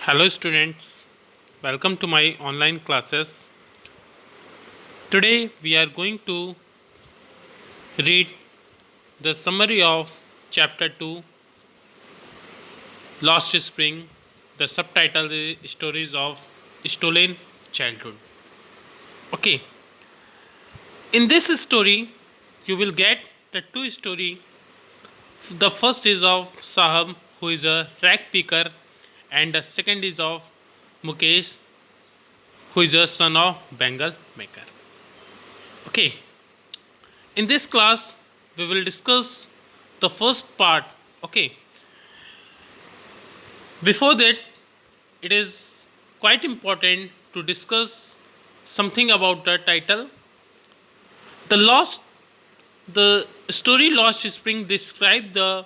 Hello students, welcome to my online classes. Today we are going to read the summary of chapter 2 Lost Spring. The subtitle is Stories of Stolen Childhood. Okay, in this story you will get the two story. The first is of Sahab who is a rag picker and the second is of Mukesh who is a son of Bengal maker. Okay, in this class we will discuss the first part. Okay, before that it is quite important to discuss something about the title. The lost the story Lost Spring describes the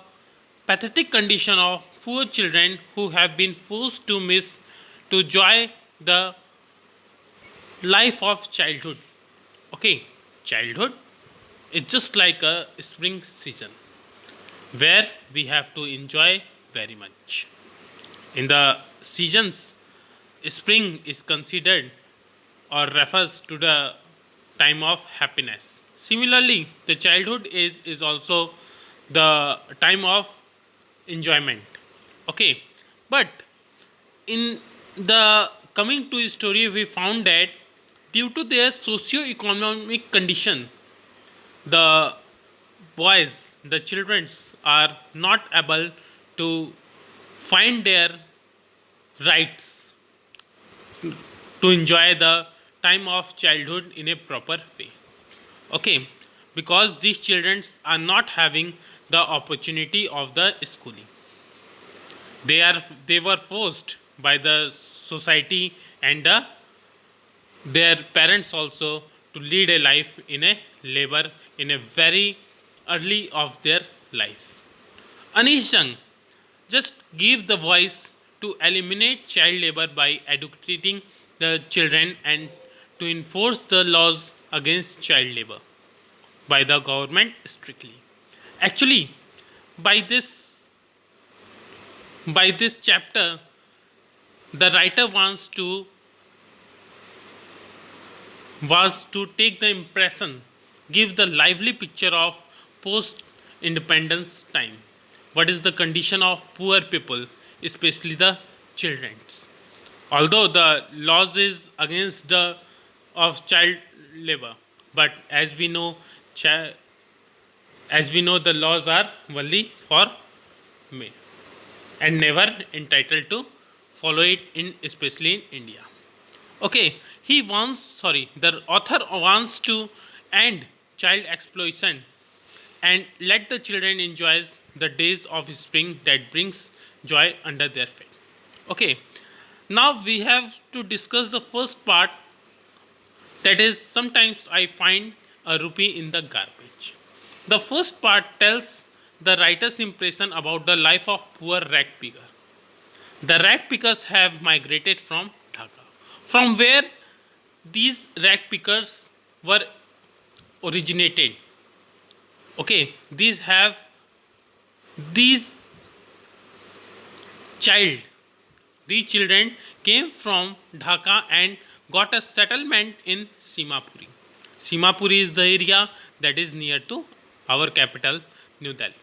pathetic condition of poor children who have been forced to miss to enjoy the life of childhood. Okay, childhood is just like a spring season where we have to enjoy very much. In the seasons, spring is considered or refers to the time of happiness. Similarly, the childhood is also the time of enjoyment. Okay, but in the coming to story, we found that due to their socio-economic condition, the boys, the children are not able to find their rights to enjoy the time of childhood in a proper way. Okay, because these children are not having the opportunity of the schooling. They were forced by the society and their parents also to lead a life in a labor in a very early of their life. Anish Jung just give the voice to eliminate child labor by educating the children and to enforce the laws against child labor by the government strictly. Actually, by this by this chapter, the writer wants to take the impression, give the lively picture of post independence time. What is the condition of poor people, especially the children? Although the laws is against the of child labor, but chi- as we know the laws are only for men and never entitled to follow it in especially in India. Okay, the author wants to end child exploitation and let the children enjoy the days of spring that brings joy under their feet. Okay, now we have to discuss the first part, that is sometimes I find a rupee in the garbage. The first part tells the writer's impression about the life of poor rag picker. The rag pickers have migrated from Dhaka, from where these rag pickers were originated. Okay, these child these children came from Dhaka and got a settlement in Simapuri. Simapuri is the area that is near to our capital, New Delhi.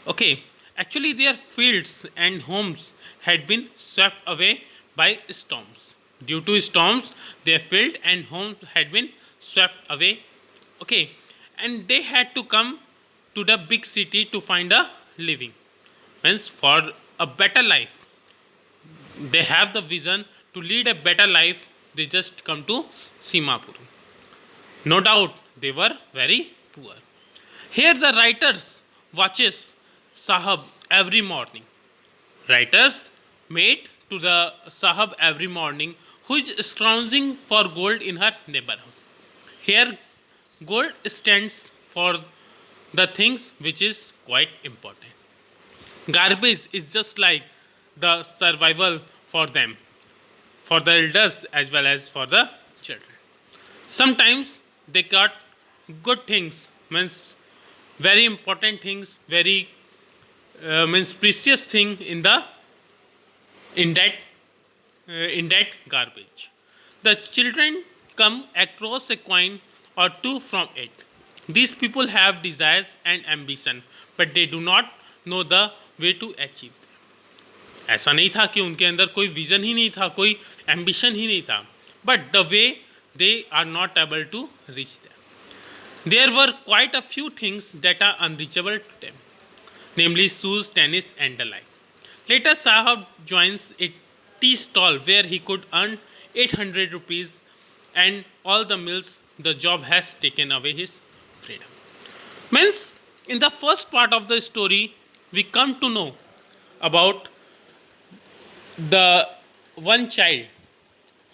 Okay, actually, their fields and homes had been swept away by storms. Due to storms, their field and homes had been swept away. Okay, and they had to come to the big city to find a living. Means for a better life, they have the vision to lead a better life. They just come to Simapuri. No doubt, they were very poor. Here, the writers watches Sahab every morning. Writers mate to the Sahab every morning, who is scrounging for gold in her neighborhood. Here, gold stands for the things which is quite important. Garbage is just like the survival for them, for the elders as well as for the children. Sometimes they got good things, means very important things, very means precious thing in that in that garbage. The children come across a coin or two from it. These people have desires and ambition, but they do not know the way to achieve them. ऐसा नहीं था कि उनके अंदर कोई vision ही नहीं था, कोई एम्बिशन ही नहीं था, but the way they are not able to reach them. There were quite a few things that are unreachable to them, namely shoes, tennis, and the like. Later, Sahab joins a tea stall where he could earn 800 rupees, and all the meals the job has taken away his freedom. Means, in the first part of the story, we come to know about the one child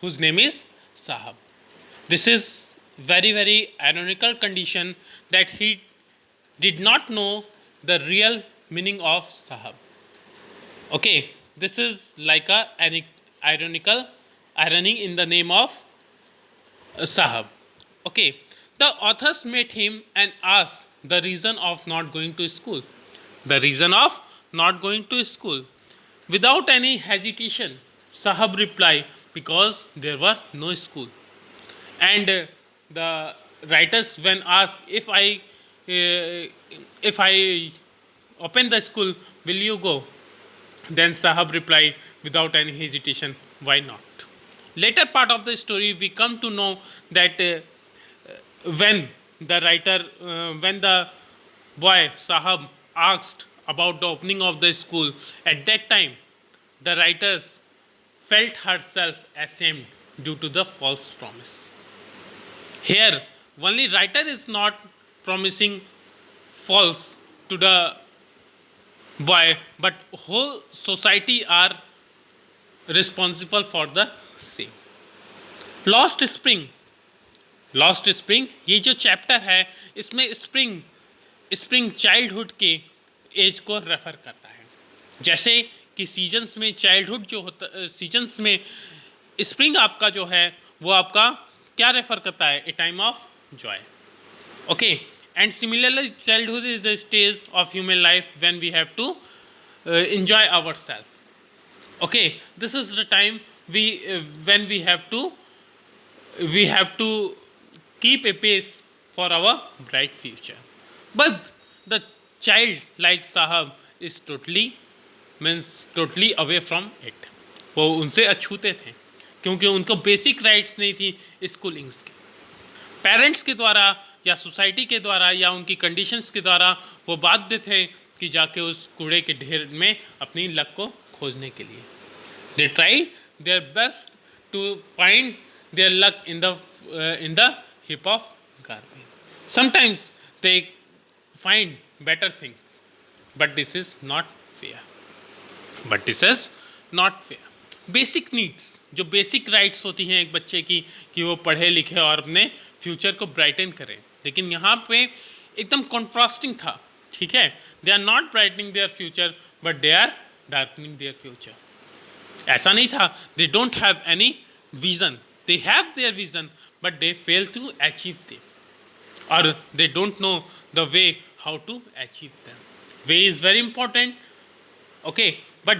whose name is Sahab. This is very ironical condition that he did not know the real meaning of Sahab. Okay, this is like a ironical irony in the name of Sahab. Okay, the authors met him and asked the reason of not going to school. The reason of not going to school. Without any hesitation, Sahab replied, because there were no school. And the writers, when asked, if I open the school, will you go? Then Sahab replied without any hesitation, why not? Later part of the story, we come to know that when the boy Sahab asked about the opening of the school, at that time the writers felt herself ashamed due to the false promise. Here, only writer is not promising false to the boy, but whole society are responsible for the same. Lost spring ये जो chapter है, इसमें spring childhood के as को refer करता है. जैसे कि सीजन्स में चाइल्डहुड जो होता, सीजन्स में स्प्रिंग आपका जो है वो आपका क्या रेफर करता है? A time of joy. Okay, and similarly childhood is the stage of human life when we have to enjoy ourselves. Okay, this is the time when we have to keep a pace for our bright future. But the child like Sahab is totally away from it. वो उनसे अछूते थे क्योंकि उनको basic rights नहीं थी स्कूलिंग्स के. Parents के द्वारा या सोसाइटी के द्वारा या उनकी कंडीशंस के द्वारा वो बाध्य थे कि जाके उस कूड़े के ढेर में अपनी लक को खोजने के लिए. They try their best to find their luck in the heap of garbage. Sometimes they find better things, but this is not fair. Basic needs, जो बेसिक राइट्स होती हैं एक बच्चे की कि वो पढ़े लिखे और अपने फ्यूचर को ब्राइटन करें, लेकिन यहाँ पे एकदम कॉन्ट्रास्टिंग था. ठीक है, they are not brightening their future but they are darkening their future. ऐसा नहीं था they don't have any vision, they have their vision but they fail to achieve them, और they don't know the way how to achieve them. Way is very important. Okay, but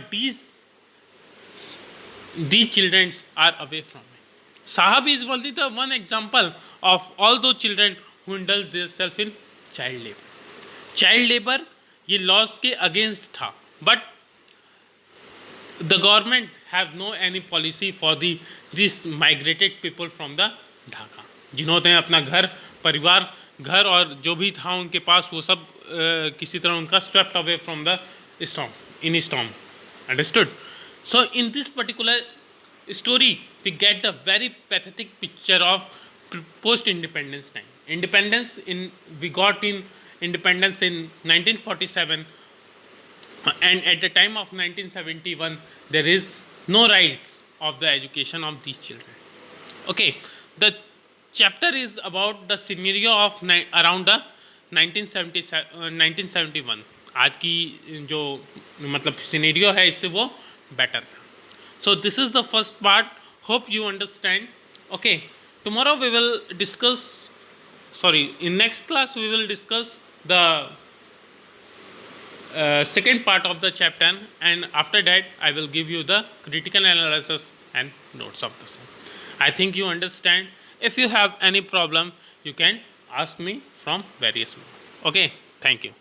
these children are away from it. Sahab is only the one example of all those children who indulge themselves in child labor. Child labour ये laws के against था, but the government have no any policy for this migrated people from the Dhaka, जिन्होंने अपना घर और जो भी था उनके पास वो सब किसी तरह उनका swept away from the storm. Understood? So in this particular story we get the very pathetic picture of post independence time. We got independence in 1947, and at the time of 1971 there is no rights of the education of these children. Okay, the chapter is about the scenario of around the 1971. आज की जो मतलब scenario है इससे वो better था. So this is the first part. Hope you understand. Okay, tomorrow we will discuss, in next class we will discuss the second part of the chapter, and after that I will give you the critical analysis and notes of the same. I think you understand. If you have any problem, you can ask me from various. Okay, thank you.